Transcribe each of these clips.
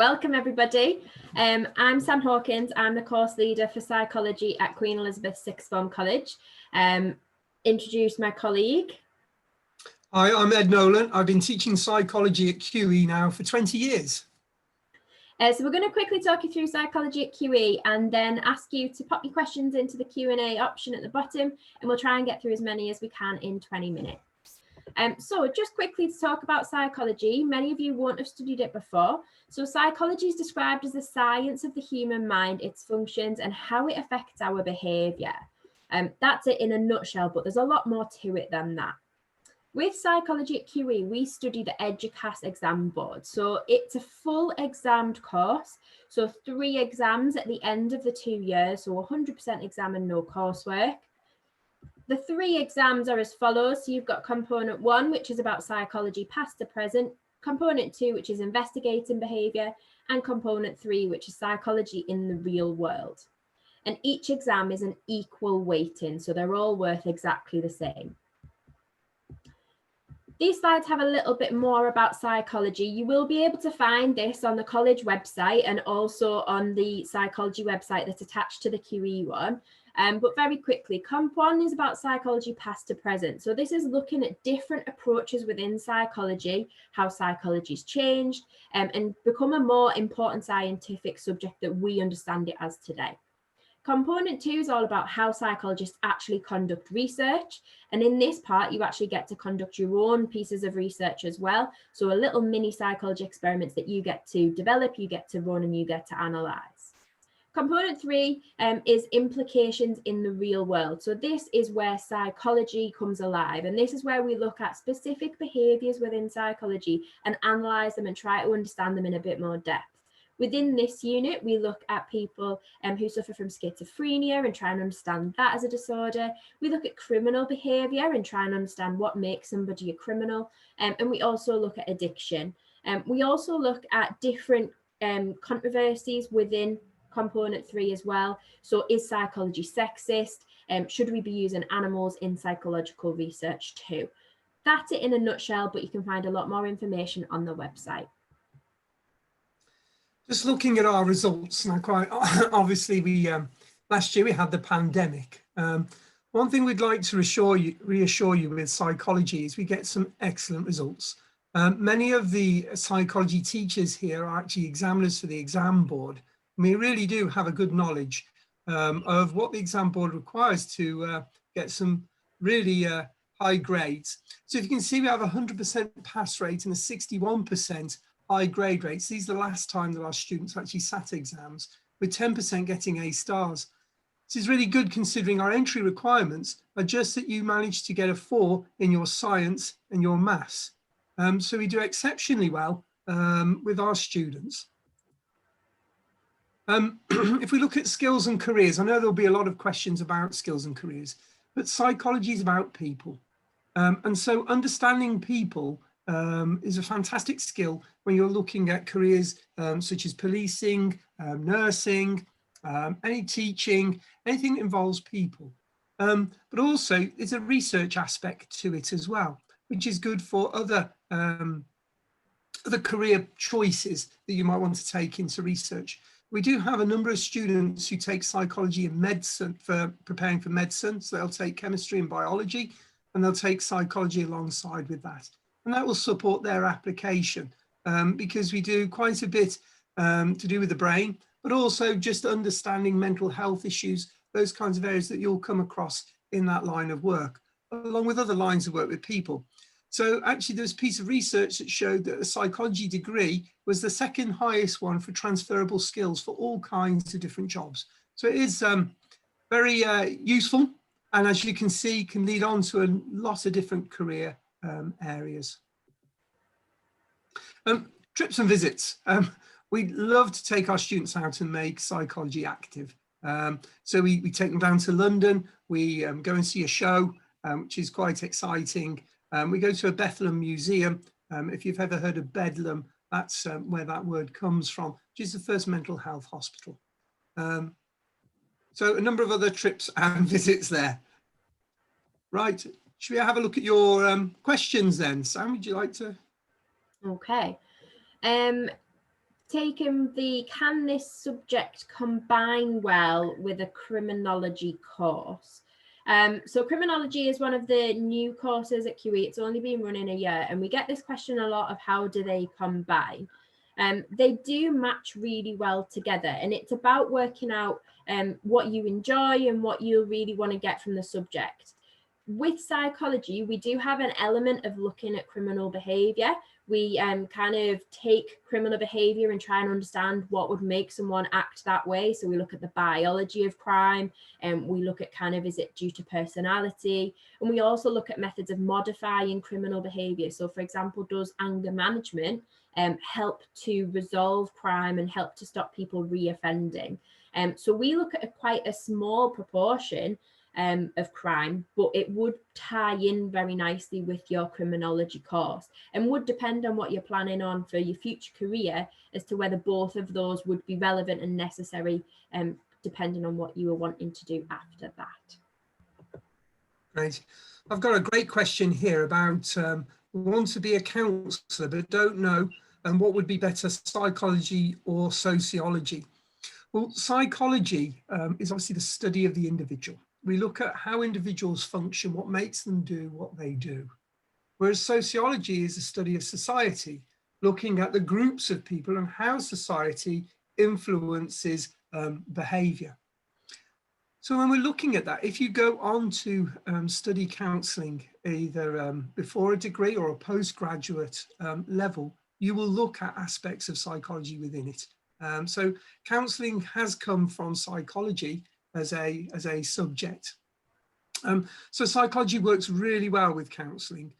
Welcome everybody. I'm Sam Hawkins. I'm the course leader for psychology at Queen Elizabeth Sixth Form College. Introduce my colleague. Hi, I'm Ed Nolan. I've been teaching psychology at QE now for 20 years. So we're going to quickly talk you through psychology at QE and then ask you to pop your questions into the Q&A option at the bottom, and we'll try and get through as many as we can in 20 minutes. So just quickly to talk about psychology, many of you won't have studied it before. So psychology is described as the science of the human mind, its functions and how it affects our behaviour. That's it in a nutshell, but there's a lot more to it than that. With psychology at QE, we study the EDUCAS exam board. So it's a full examed course. So 3 exams at the end of the 2 years, so 100% exam and no coursework. The 3 exams are as follows. So you've got component 1, which is about psychology past to present, component 2, which is investigating behaviour, and component 3, which is psychology in the real world. And each exam is an equal weighting, so they're all worth exactly the same. These slides have a little bit more about psychology. You will be able to find this on the college website and also on the psychology website that's attached to the QE one. But very quickly, Comp 1 is about psychology past to present. So this is looking at different approaches within psychology, how psychology's changed, and become a more important scientific subject that we understand it as today. Component 2 is all about how psychologists actually conduct research. And in this part, you actually get to conduct your own pieces of research as well. So a little mini psychology experiments that you get to develop, you get to run, and you get to analyse. Component 3 is implications in the real world. So this is where psychology comes alive. And this is where we look at specific behaviours within psychology and analyse them and try to understand them in a bit more depth. Within this unit, we look at people who suffer from schizophrenia and try and understand that as a disorder. We look at criminal behaviour and try and understand what makes somebody a criminal. And we also look at addiction. We also look at different controversies within component 3 as well. So is psychology sexist? Should we be using animals in psychological research too? That's it in a nutshell, but you can find a lot more information on the website. Just looking at our results now, quite obviously we last year we had the pandemic. One thing we'd like to reassure you with psychology is we get some excellent results. Many of the psychology teachers here are actually examiners for the exam board. We really do have a good knowledge of what the exam board requires to get some really high grades. So if you can see, we have a 100% pass rate and a 61% high grade rates. These are the last time that our students actually sat exams, with 10% getting A stars. This is really good considering our entry requirements are just that you managed to get a 4 in your science and your maths. So we do exceptionally well with our students. If we look at skills and careers, I know there'll be a lot of questions about skills and careers, but psychology is about people. And so understanding people is a fantastic skill when you're looking at careers such as policing, nursing, any teaching, anything that involves people. But also there's a research aspect to it as well, which is good for other career choices that you might want to take into research. We do have a number of students who take psychology and medicine for preparing for medicine. So they'll take chemistry and biology, and they'll take psychology alongside with that. And that will support their application because we do quite a bit to do with the brain, but also just understanding mental health issues, those kinds of areas that you'll come across in that line of work, along with other lines of work with people. So actually there's a piece of research that showed that a psychology degree was the 2nd highest one for transferable skills for all kinds of different jobs. So it is very useful, and as you can see, can lead on to a lot of different career areas. Trips and visits. We love to take our students out and make psychology active. So we take them down to London, we go and see a show, which is quite exciting. We go to a Bethlehem museum. If you've ever heard of Bedlam, that's where that word comes from, which is the first mental health hospital. So a number of other trips and visits there. Right, should we have a look at your questions then? Sam, would you like to? Okay. taken the can this subject combine well with a criminology course? So criminology is one of the new courses at QE. It's only been running a year, and we get this question a lot of how do they combine? They do match really well together, and it's about working out what you enjoy and what you really want to get from the subject. With psychology, we do have an element of looking at criminal behavior. We kind of take criminal behavior and try and understand what would make someone act that way. So we look at the biology of crime, and we look at kind of, is it due to personality? And we also look at methods of modifying criminal behavior. So for example, does anger management help to resolve crime and help to stop people reoffending? So we look at quite a small proportion of crime, but it would tie in very nicely with your criminology course, and would depend on what you're planning on for your future career as to whether both of those would be relevant and necessary, depending on what you were wanting to do after that. Great. I've got a great question here about want to be a counsellor but don't know what would be better, psychology or sociology. Well, psychology is obviously the study of the individual. We look at how individuals function, what makes them do what they do. Whereas sociology is a study of society, looking at the groups of people and how society influences behaviour. So when we're looking at that, if you go on to study counselling, either before a degree or a postgraduate level, you will look at aspects of psychology within it. So counselling has come from psychology as a subject. So psychology works really well with counselling.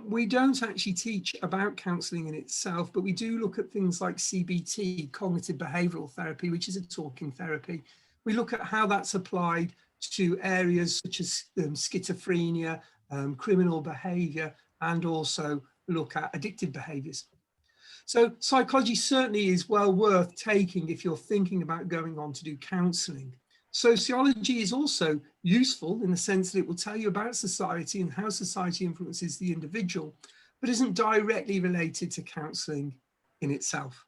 We don't actually teach about counselling in itself, but we do look at things like CBT, cognitive behavioural therapy, which is a talking therapy. We look at how that's applied to areas such as schizophrenia, criminal behaviour, and also look at addictive behaviours. So psychology certainly is well worth taking if you're thinking about going on to do counselling. Sociology is also useful in the sense that it will tell you about society and how society influences the individual, but isn't directly related to counselling in itself.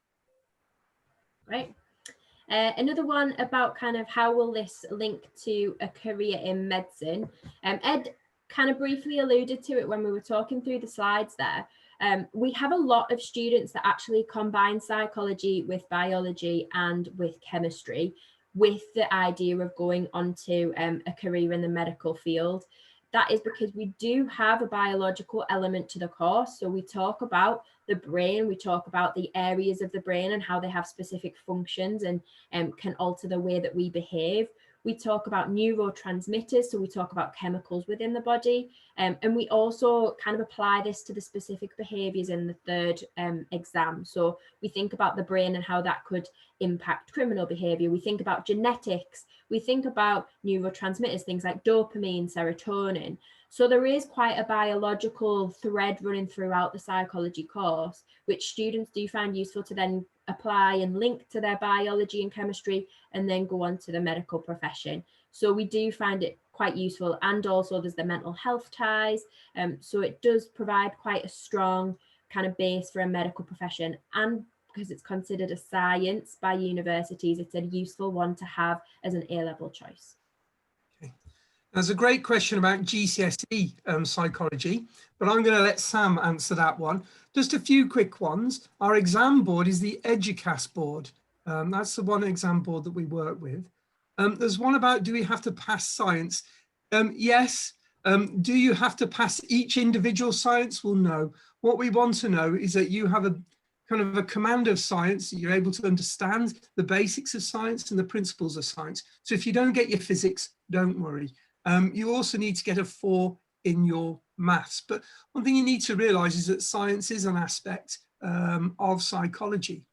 Right. Another one about kind of how will this link to a career in medicine. Ed kind of briefly alluded to it when we were talking through the slides there. We have a lot of students that actually combine psychology with biology and with chemistry, with the idea of going on to a career in the medical field. That is because we do have a biological element to the course. So we talk about the brain, we talk about the areas of the brain and how they have specific functions and can alter the way that we behave. We talk about neurotransmitters, so we talk about chemicals within the body. And we also kind of apply this to the specific behaviours in the third exam. So we think about the brain and how that could impact criminal behaviour. We think about genetics. We think about neurotransmitters, things like dopamine, serotonin. So there is quite a biological thread running throughout the psychology course, which students do find useful to then apply and link to their biology and chemistry and then go on to the medical profession. So we do find it quite useful. And also there's the mental health ties. So it does provide quite a strong kind of base for a medical profession. And because it's considered a science by universities, it's a useful one to have as an A-level choice. There's a great question about GCSE psychology, but I'm going to let Sam answer that one. Just a few quick ones. Our exam board is the EDUCAS board. That's the one exam board that we work with. There's one about, do we have to pass science? Yes. Do you have to pass each individual science? Well, no. What we want to know is that you have a kind of a command of science, that you're able to understand the basics of science and the principles of science. So if you don't get your physics, don't worry. You also need to get a 4 in your maths. But one thing you need to realise is that science is an aspect of psychology.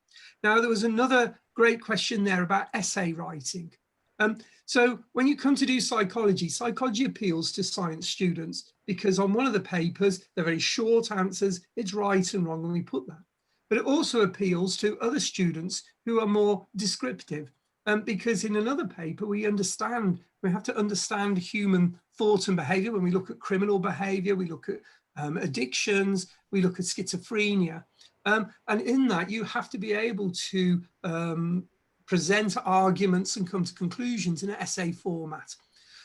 Now, there was another great question there about essay writing. So when you come to do psychology, psychology appeals to science students because on one of the papers, they're very short answers, it's right and wrong when we put that. But it also appeals to other students who are more descriptive. Because in another paper, we have to understand human thought and behavior. When we look at criminal behavior, we look at addictions, we look at schizophrenia. And in that, you have to be able to present arguments and come to conclusions in an essay format.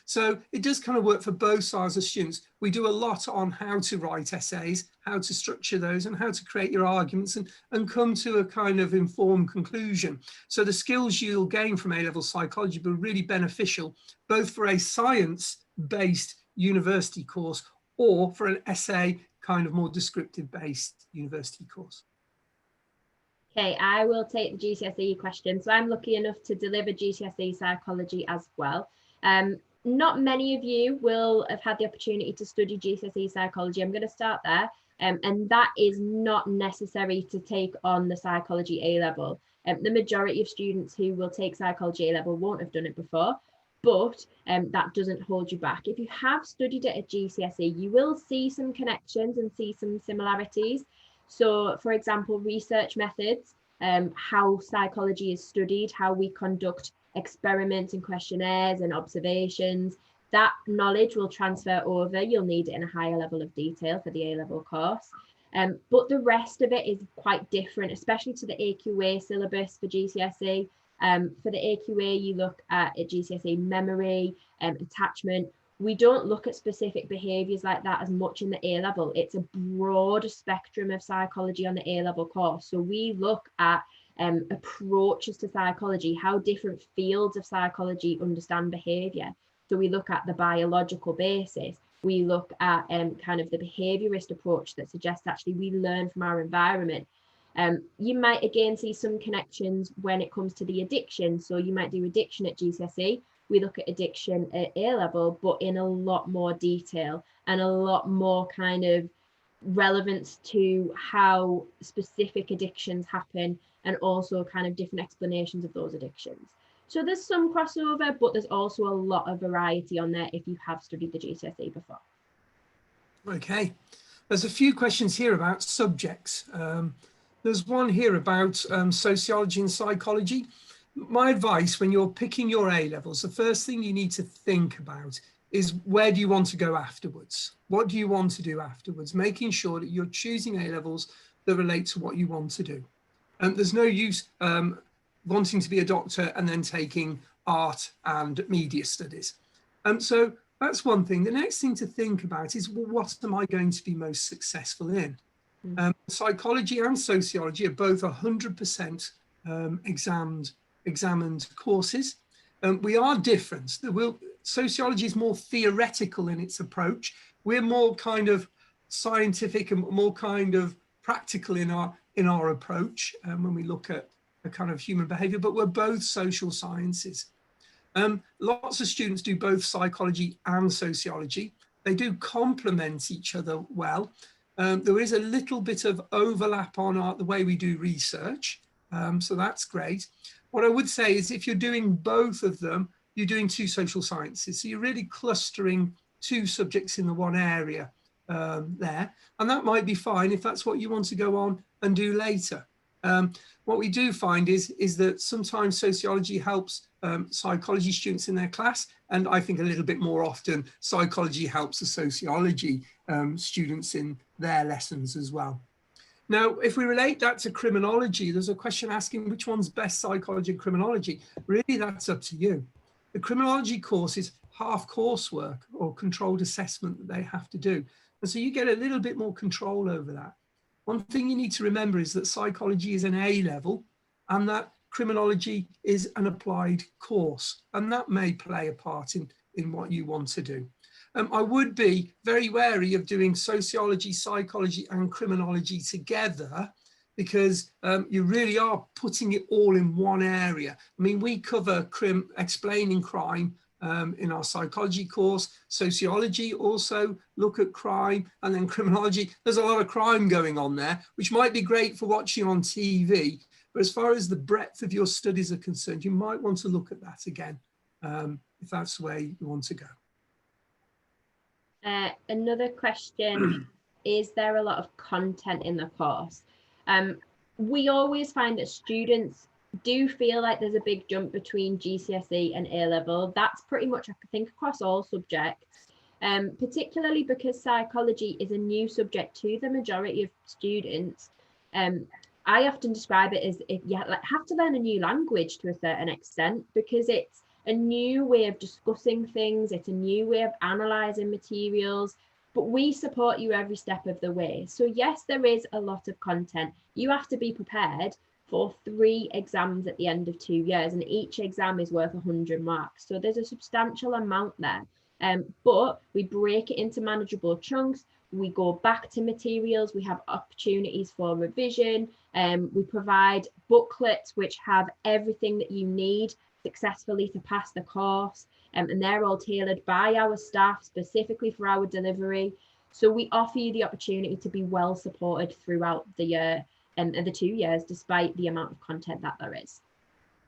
So it does kind of work for both sides of students. We do a lot on how to write essays, how to structure those, and how to create your arguments and come to a kind of informed conclusion. So the skills you'll gain from A-level psychology will be really beneficial, both for a science-based university course or for an essay kind of more descriptive-based university course. Okay, I will take the GCSE question. So I'm lucky enough to deliver GCSE psychology as well. Not many of you will have had the opportunity to study GCSE psychology. I'm going to start there. And that is not necessary to take on the psychology A-level. The majority of students who will take psychology A-level won't have done it before, but that doesn't hold you back. If you have studied it at GCSE, you will see some connections and see some similarities. So, for example, research methods, how psychology is studied, how we conduct experiments and questionnaires and observations, that knowledge will transfer over. You'll need it in a higher level of detail for the A-level course. But the rest of it is quite different, especially to the AQA syllabus for GCSE. For the AQA, you look at GCSE memory, attachment. We don't look at specific behaviours like that as much in the A-level. It's a broad spectrum of psychology on the A-level course. So we look at approaches to psychology, how different fields of psychology understand behaviour. So we look at the biological basis. We look at kind of the behaviourist approach that suggests actually we learn from our environment. You might again see some connections when it comes to the addiction. So you might do addiction at GCSE. We look at addiction at A-level, but in a lot more detail and a lot more kind of relevance to how specific addictions happen and also kind of different explanations of those addictions. So there's some crossover, but there's also a lot of variety on there if you have studied the GCSE before. Okay, there's a few questions here about subjects. There's one here about sociology and psychology. My advice when you're picking your A-levels, the first thing you need to think about is where do you want to go afterwards? What do you want to do afterwards? Making sure that you're choosing A-levels that relate to what you want to do. There's no use wanting to be a doctor and then taking art and media studies. So that's one thing. The next thing to think about is, well, what am I going to be most successful in? Psychology and sociology are both 100% examined courses. We are different. Sociology is more theoretical in its approach. We're more kind of scientific and more kind of practical in our approach when we look at a kind of human behavior, but we're both social sciences. Lots of students do both psychology and sociology. They do complement each other well. There is a little bit of overlap on the way we do research, so that's great. What I would say is if you're doing both of them, you're doing two social sciences. So you're really clustering two subjects in the one area there. And that might be fine if that's what you want to go on and do later. What we do find is that sometimes sociology helps psychology students in their class. And I think a little bit more often, psychology helps the sociology students in their lessons as well. Now, if we relate that to criminology, there's a question asking which one's best, psychology and criminology. Really, that's up to you. The criminology course is half coursework or controlled assessment that they have to do. And so you get a little bit more control over that. One thing you need to remember is that psychology is an A-level and that criminology is an applied course. And that may play a part in what you want to do. I would be very wary of doing sociology, psychology and criminology together because you really are putting it all in one area. I mean, we cover explaining crime in our psychology course, sociology also look at crime, and then criminology. There's a lot of crime going on there, which might be great for watching on TV. But as far as the breadth of your studies are concerned, you might want to look at that again, if that's the way you want to go. Another question, is there a lot of content in the course? We always find that students do feel like there's a big jump between GCSE and A-level. That's pretty much, I think, across all subjects, particularly because psychology is a new subject to the majority of students. I often describe it as if you have to learn a new language to a certain extent, because it's a new way of discussing things, it's a new way of analysing materials, but we support you every step of the way. So yes, there is a lot of content. You have to be prepared for 3 exams at the end of 2 years, and each exam is worth 100 marks. So there's a substantial amount there. But we break it into manageable chunks. We go back to materials. We have opportunities for revision. We provide booklets which have everything that you need successfully to pass the course. And they're all tailored by our staff specifically for our delivery. So we offer you the opportunity to be well supported throughout the year and the 2 years, despite the amount of content that there is.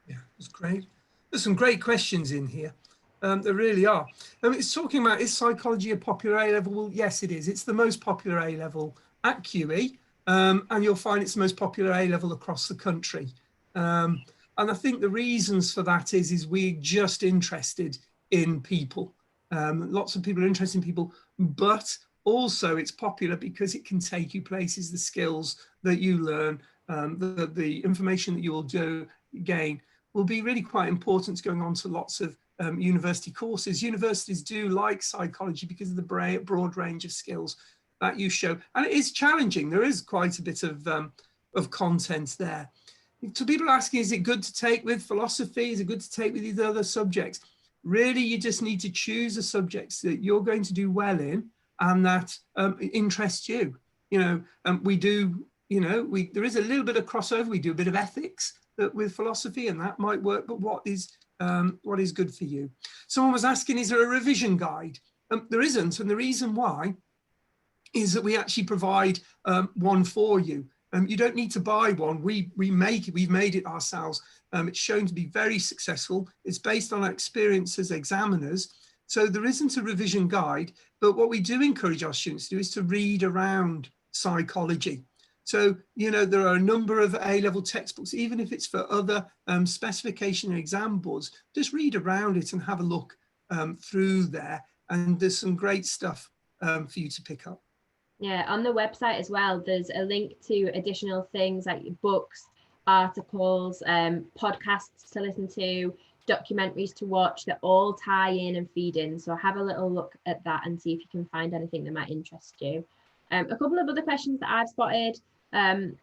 Yeah, that's great. There's some great questions in here. There really are. It's talking about, is psychology a popular A-level? Well, yes, it is. It's the most popular A-level at QE, and you'll find it's the most popular A-level across the country. And I think the reasons for that is we're just interested in people. Lots of people are interested in people, but also it's popular because it can take you places. The skills that you learn, the information that you will gain will be really quite important going on to lots of university courses. Universities do like psychology because of the broad range of skills that you show, and it is challenging. There is quite a bit of content there. So people are asking, is it good to take with philosophy? Is it good to take with these other subjects? Really, you just need to choose the subjects that you're going to do well in and that interest you. We do, there is a little bit of crossover. We do a bit of ethics with philosophy, and that might work, but what is good for you? Someone was asking, is there a revision guide? There isn't, and the reason why is that we actually provide one for you. You don't need to buy one. We've made it ourselves. It's shown to be very successful. It's based on our experience as examiners. So there isn't a revision guide, but what we do encourage our students to do is to read around psychology. So, there are a number of A-level textbooks, even if it's for other specification and exam boards, just read around it and have a look through there. And there's some great stuff for you to pick up. Yeah, on the website as well, there's a link to additional things like books, articles, podcasts to listen to, documentaries to watch that all tie in and feed in. So have a little look at that and see if you can find anything that might interest you. A couple of other questions that I've spotted.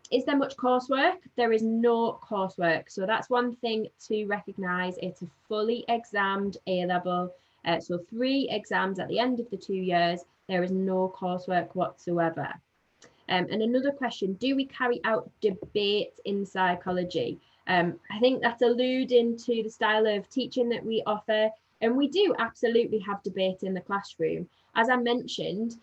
Is there much coursework? There is no coursework. So that's one thing to recognise. It's a fully examined A-level. So 3 exams at the end of the 2 years. There is no coursework whatsoever. And another question, do we carry out debate in psychology? I think that's alluding to the style of teaching that we offer. And we do absolutely have debate in the classroom. As I mentioned,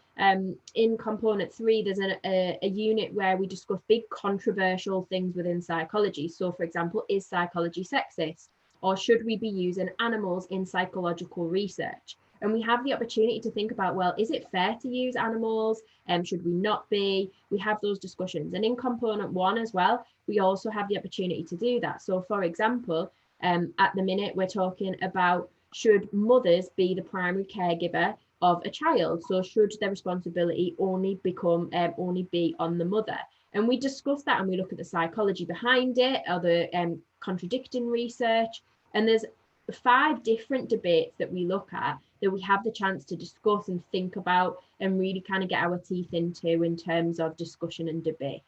in component 3, there's a unit where we discuss big controversial things within psychology. So for example, is psychology sexist? Or should we be using animals in psychological research? And we have the opportunity to think about, well, is it fair to use animals? Should we not be? We have those discussions. And in component 1 as well, we also have the opportunity to do that. So for example, at the minute, we're talking about, should mothers be the primary caregiver of a child? So should their responsibility only be on the mother? And we discuss that and we look at the psychology behind it, or the contradicting research. And there's 5 different debates that we look at that we have the chance to discuss and think about and really kind of get our teeth into in terms of discussion and debate.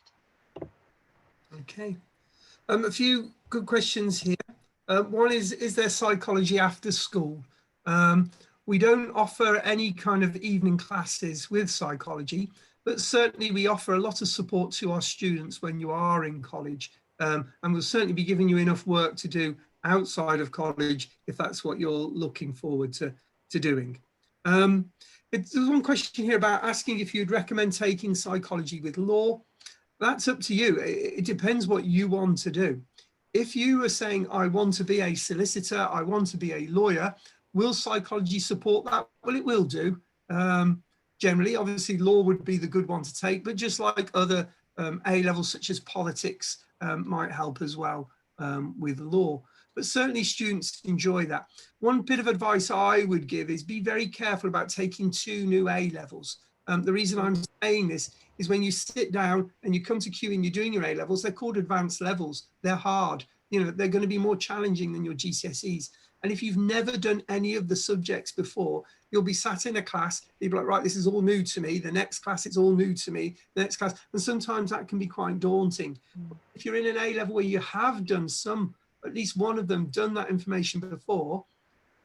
Okay. A few good questions here. One is there psychology after school? We don't offer any kind of evening classes with psychology, but certainly we offer a lot of support to our students when you are in college, and we'll certainly be giving you enough work to do outside of college if that's what you're looking forward to doing. There's one question here about asking if you'd recommend taking psychology with law. That's up to you. It depends what you want to do. If you are saying, I want to be a solicitor, I want to be a lawyer, will psychology support that? Well, it will do. Generally, obviously, law would be the good one to take, but just like other A levels such as politics might help as well with law. But certainly students enjoy that. One bit of advice I would give is be very careful about taking 2 new A levels. The reason I'm saying this is when you sit down and you come to QE and you're doing your A levels, they're called advanced levels. They're hard. You know, they're going to be more challenging than your GCSEs. And if you've never done any of the subjects before, you'll be sat in a class, you'll be like, right, this is all new to me. The next class, it's all new to me. The next class, and sometimes that can be quite daunting. If you're in an A level where you have done some, at least one of them, done that information before,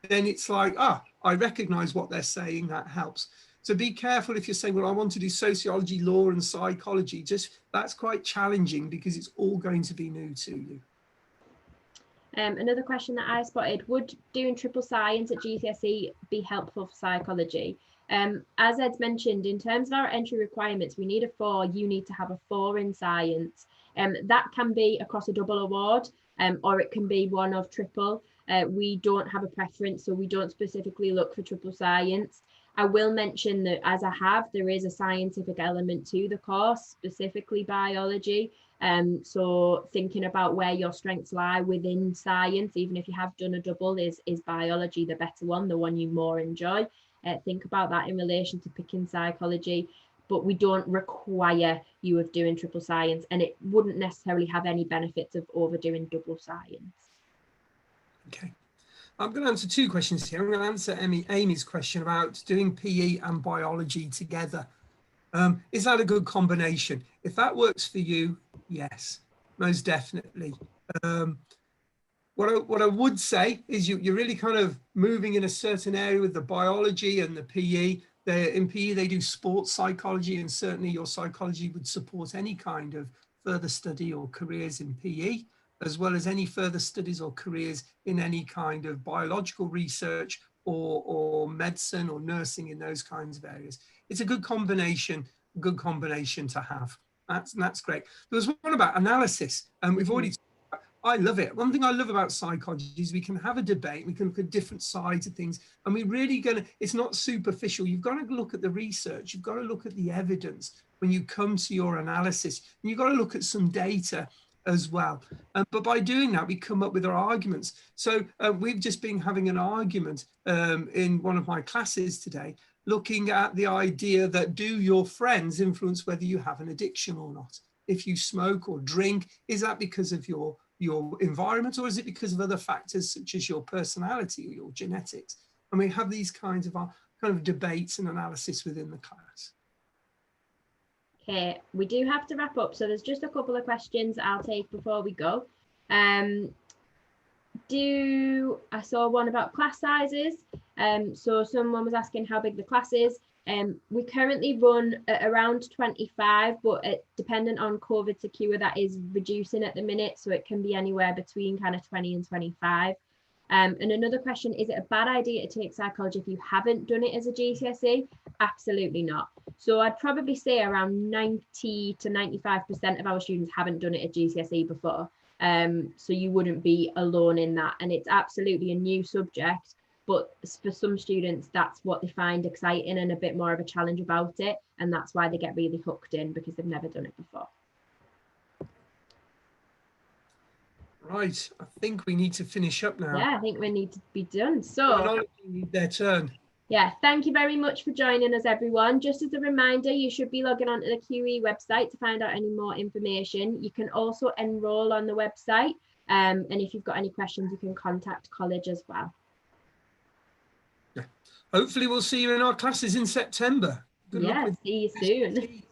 then it's like, I recognize what they're saying, that helps. So be careful if you're saying, well, I want to do sociology, law and psychology, that's quite challenging because it's all going to be new to you. Another question that I spotted, would doing triple science at GCSE be helpful for psychology? As Ed's mentioned, in terms of our entry requirements, we need a 4, you need to have a 4 in science. That can be across a double award, or it can be one of triple. We don't have a preference, so we don't specifically look for triple science. I will mention that as there is a scientific element to the course, specifically biology. So thinking about where your strengths lie within science, even if you have done a double, is biology the better one, the one you more enjoy? Think about that in relation to picking psychology, but we don't require you of doing triple science, and it wouldn't necessarily have any benefits of overdoing double science. Okay. I'm going to answer 2 questions here. I'm going to answer Amy's question about doing PE and biology together. Is that a good combination? If that works for you, yes, most definitely. What I would say is you're really kind of moving in a certain area with the biology and the PE. In PE, they do sports psychology, and certainly your psychology would support any kind of further study or careers in PE, as well as any further studies or careers in any kind of biological research or medicine or nursing in those kinds of areas. It's a good combination to have. That's great. There was one about analysis, and we've already, I love it. One thing I love about psychology is we can have a debate, we can look at different sides of things, and we're really it's not superficial. You've got to look at the research, you've got to look at the evidence when you come to your analysis, and you've got to look at some data as well. But by doing that, we come up with our arguments. So we've just been having an argument in one of my classes today, looking at the idea that do your friends influence whether you have an addiction or not? If you smoke or drink, is that because of your environment, or is it because of other factors such as your personality or your genetics? And we have these kinds of debates and analysis within the class. Okay, we do have to wrap up, so there's just a couple of questions I'll take before we go. I saw one about class sizes. So someone was asking how big the class is. We currently run at around 25, but dependent on COVID secure, that is reducing at the minute, so it can be anywhere between kind of 20 and 25. And another question, is it a bad idea to take psychology if you haven't done it as a GCSE? Absolutely not. So I'd probably say around 90 to 95% of our students haven't done it at GCSE before. So you wouldn't be alone in that. And it's absolutely a new subject, but for some students, that's what they find exciting and a bit more of a challenge about it. And that's why they get really hooked in, because they've never done it before. Right, I think we need to finish up now. Yeah, I think we need to be done. So need their turn. Yeah, thank you very much for joining us, everyone. Just as a reminder, you should be logging onto the QE website to find out any more information. You can also enroll on the website. And if you've got any questions, you can contact college as well. Yeah. Hopefully we'll see you in our classes in September. Good luck with see you soon.